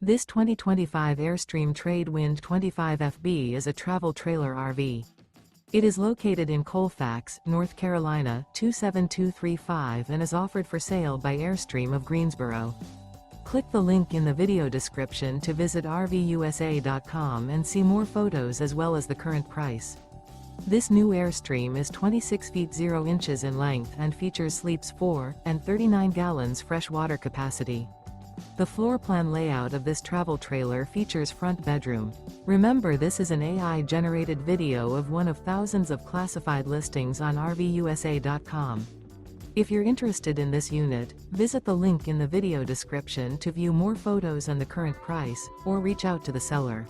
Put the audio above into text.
This 2025 Airstream Trade Wind 25FB is a travel trailer RV. It is located in Colfax, North Carolina 27235 and is offered for sale by Airstream of Greensboro. Click the link in the video description to visit RVUSA.com and see more photos as well as the current price. This new Airstream is 26 feet 0 inches in length and features sleeps 4 and 39 gallons fresh water capacity. The floor plan layout of this travel trailer features front bedroom. Remember, this is an AI-generated video of one of thousands of classified listings on RVUSA.com. If you're interested in this unit, visit the link in the video description to view more photos and the current price, or reach out to the seller.